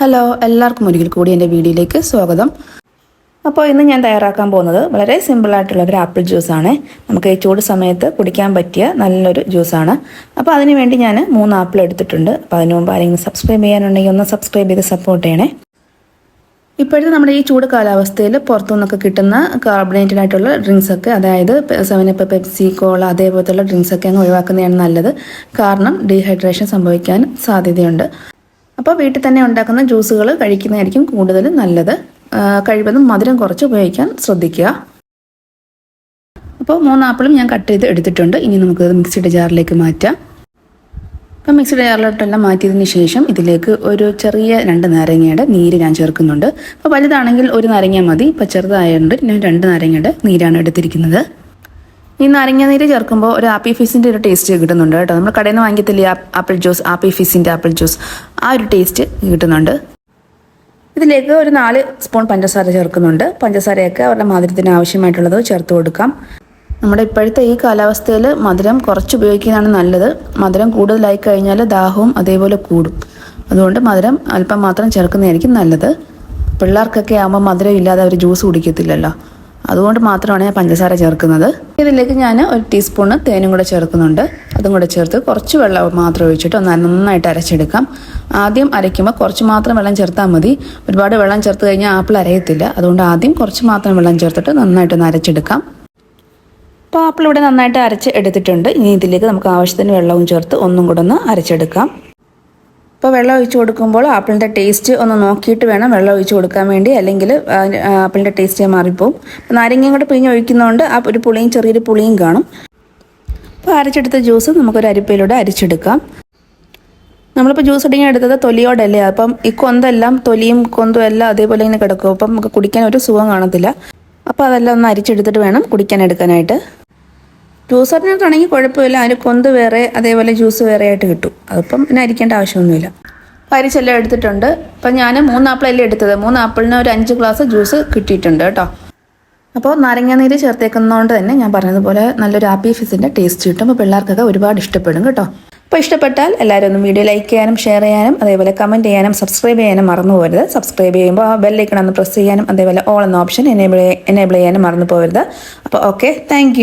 Hello, എല്ലാവർക്കും ഒരിക്കൽ കൂടി എൻ്റെ വീഡിയോയിലേക്ക് സ്വാഗതം. അപ്പോൾ ഇന്ന് ഞാൻ തയ്യാറാക്കാൻ പോകുന്നത് വളരെ സിമ്പിളായിട്ടുള്ള ഒരു ആപ്പിൾ ജ്യൂസാണ്. നമുക്ക് ഈ ചൂട് സമയത്ത് കുടിക്കാൻ പറ്റിയ നല്ലൊരു ജ്യൂസാണ്. അപ്പോൾ അതിന് വേണ്ടി ഞാൻ 3 ആപ്പിൾ എടുത്തിട്ടുണ്ട്. അപ്പോൾ അതിന് മുമ്പ് ആരെങ്കിലും സബ്സ്ക്രൈബ് ചെയ്യാനുണ്ടെങ്കിൽ ഒന്ന് സബ്സ്ക്രൈബ് ചെയ്ത് സപ്പോർട്ട് ചെയ്യണേ. ഇപ്പോഴത്തെ നമ്മുടെ ഈ ചൂട് കാലാവസ്ഥയിൽ പുറത്തുനിന്നൊക്കെ കിട്ടുന്ന കാർബണേറ്റഡ് ആയിട്ടുള്ള ഡ്രിങ്ക്സൊക്കെ, അതായത് 7up, പെപ്സി, കോള അതേപോലത്തുള്ള ഡ്രിങ്ക്സൊക്കെ അങ്ങ് ഒഴിവാക്കുന്നതാണ് നല്ലത്. കാരണം ഡീഹൈഡ്രേഷൻ സംഭവിക്കാൻ സാധ്യതയുണ്ട്. അപ്പോൾ വീട്ടിൽ തന്നെ ഉണ്ടാക്കുന്ന ജ്യൂസുകൾ കഴിക്കുന്നതായിരിക്കും കൂടുതൽ നല്ലത്. കഴിവതും മധുരം കുറച്ച് ഉപയോഗിക്കാൻ ശ്രദ്ധിക്കുക. അപ്പോൾ 3 ആപ്പിളും ഞാൻ കട്ട് ചെയ്ത് എടുത്തിട്ടുണ്ട്. ഇനി നമുക്ക് മിക്സിയുടെ ജാറിലേക്ക് മാറ്റാം. അപ്പം മിക്സിയുടെ ജാറിലോട്ടെല്ലാം മാറ്റിയതിന് ശേഷം ഇതിലേക്ക് ഒരു ചെറിയ 2 നാരങ്ങയുടെ നീര് ഞാൻ ചേർക്കുന്നുണ്ട്. അപ്പോൾ വലുതാണെങ്കിൽ 1 നാരങ്ങ മതി. ഇപ്പോൾ ചെറുതായതുകൊണ്ട് ഞാൻ 2 നാരങ്ങയുടെ നീരാണ് എടുത്തിരിക്കുന്നത്. ഈ നാരങ്ങ നീര് ചേർക്കുമ്പോൾ ഒരു ആപ്പി ഫിസിൻ്റെ ഒരു ടേസ്റ്റ് കിട്ടുന്നുണ്ട് കേട്ടോ. നമ്മൾ കടയിൽ നിന്ന് വാങ്ങിക്കത്തില്ലേ ആപ്പിൾ ജ്യൂസ്, ആപ്പി ഫിസിൻ്റെ ആപ്പിൾ ജ്യൂസ്, ആ ഒരു ടേസ്റ്റ് കിട്ടുന്നുണ്ട്. ഇതിലേക്ക് ഒരു 4 സ്പൂൺ പഞ്ചസാര ചേർക്കുന്നുണ്ട്. പഞ്ചസാരയൊക്കെ അവരുടെ മധുരത്തിന് ആവശ്യമായിട്ടുള്ളത് ചേർത്ത് കൊടുക്കാം. നമ്മുടെ ഇപ്പോഴത്തെ ഈ കാലാവസ്ഥയിൽ മധുരം കുറച്ച് ഉപയോഗിക്കുന്നതാണ് നല്ലത്. മധുരം കൂടുതലായി കഴിഞ്ഞാൽ ദാഹവും അതേപോലെ കൂടും. അതുകൊണ്ട് മധുരം അല്പം മാത്രം ചേർക്കുന്നതായിരിക്കും നല്ലത്. പിള്ളേർക്കൊക്കെ ആകുമ്പോൾ മധുരം ഇല്ലാതെ അവർ ജ്യൂസ് കുടിക്കത്തില്ലല്ലോ. അതുകൊണ്ട് മാത്രമാണ് ഞാൻ പഞ്ചസാര ചേർക്കുന്നത്. ഇതിലേക്ക് ഞാൻ 1 ടീസ്പൂണ് തേനും കൂടെ ചേർക്കുന്നുണ്ട്. അതും കൂടെ ചേർത്ത് കുറച്ച് വെള്ളം മാത്രം ഒഴിച്ചിട്ട് നന്നായിട്ട് അരച്ചെടുക്കാം. ആദ്യം അരയ്ക്കുമ്പോൾ കുറച്ച് മാത്രം വെള്ളം ചേർത്താൽ മതി. ഒരുപാട് വെള്ളം ചേർത്ത് കഴിഞ്ഞാൽ ആപ്പിൾ അരയത്തില്ല. അതുകൊണ്ട് ആദ്യം കുറച്ച് മാത്രം വെള്ളം ചേർത്തിട്ട് നന്നായിട്ടൊന്ന് അരച്ചെടുക്കാം. അപ്പോൾ ആപ്പിൾ ഇവിടെ നന്നായിട്ട് അരച്ച് എടുത്തിട്ടുണ്ട്. ഇനി ഇതിലേക്ക് നമുക്ക് ആവശ്യത്തിന് വെള്ളവും ചേർത്ത് ഒന്നും കൂടെ ഒന്ന് അരച്ചെടുക്കാം. ഇപ്പോൾ വെള്ളം ഒഴിച്ച് കൊടുക്കുമ്പോൾ ആപ്പിളിൻ്റെ ടേസ്റ്റ് ഒന്ന് നോക്കിയിട്ട് വേണം വെള്ളം ഒഴിച്ച് കൊടുക്കാൻ വേണ്ടി, അല്ലെങ്കിൽ ആപ്പിളിൻ്റെ ടേസ്റ്റ് മാറിപ്പോവും. നാരങ്ങയും കൂടെ പിഴിഞ്ഞ് ഒഴിക്കുന്നതുകൊണ്ട് ആ ഒരു പുളിയും ചെറിയൊരു പുളിയും കാണും. അപ്പോൾ അരച്ചെടുത്ത ജ്യൂസ് നമുക്കൊരു അരിപ്പയിലൂടെ അരിച്ചെടുക്കാം. നമ്മളിപ്പോൾ ജ്യൂസ് ഇടിങ്ങി എടുത്തത് തൊലിയോടല്ലേ, അപ്പം ഈ കൊന്തെല്ലാം തൊലിയും കൊന്തും എല്ലാം അതേപോലെ ഇങ്ങനെ കിടക്കും. അപ്പം നമുക്ക് കുടിക്കാൻ ഒരു സുഖം കാണത്തില്ല. അപ്പോൾ അതെല്ലാം ഒന്ന് അരിച്ചെടുത്തിട്ട് വേണം കുടിക്കാൻ എടുക്കാനായിട്ട്. ജ്യൂസറിനായിട്ടാണെങ്കിൽ കുഴപ്പമില്ല, അതിന് കൊന്ത് വേറെ അതേപോലെ ജ്യൂസ് വേറെ ആയിട്ട് കിട്ടും. അതിപ്പം പിന്നെ അരിക്കേണ്ട ആവശ്യമൊന്നുമില്ല. അരിച്ചെല്ലാം എടുത്തിട്ടുണ്ട്. അപ്പം ഞാൻ 3 ആപ്പിളല്ലേ എടുത്തത്. 3 ആപ്പിളിന് ഒരു 5 ഗ്ലാസ് ജ്യൂസ് കിട്ടിയിട്ടുണ്ട് കേട്ടോ. അപ്പോൾ നാരങ്ങാനീര് ചേർത്തേക്കുന്നതുകൊണ്ട് തന്നെ ഞാൻ പറഞ്ഞതുപോലെ നല്ലൊരു ആപ്പി ഫിസിൻ്റെ ടേസ്റ്റ് കിട്ടും. അപ്പോൾ പിള്ളേർക്കൊക്കെ ഒരുപാട് ഇഷ്ടപ്പെടും കേട്ടോ. അപ്പോൾ ഇഷ്ടപ്പെട്ടാൽ എല്ലാവരും ഒന്ന് വീഡിയോ ലൈക്ക് ചെയ്യാനും ഷെയർ ചെയ്യാനും അതേപോലെ കമൻറ്റ് ചെയ്യാനും സബ്സ്ക്രൈബ് ചെയ്യാനും മറന്നു പോകരുത്. സബ്സ്ക്രൈബ് ചെയ്യുമ്പോൾ ആ ബെല്ലൈക്കൺ ഒന്ന് പ്രസ് ചെയ്യാനും അതേപോലെ ഓൾ എന്ന ഓപ്ഷൻ എനേബിൾ ചെയ്യാനും മറന്നു പോകരുത്. അപ്പോൾ ഓക്കെ, താങ്ക്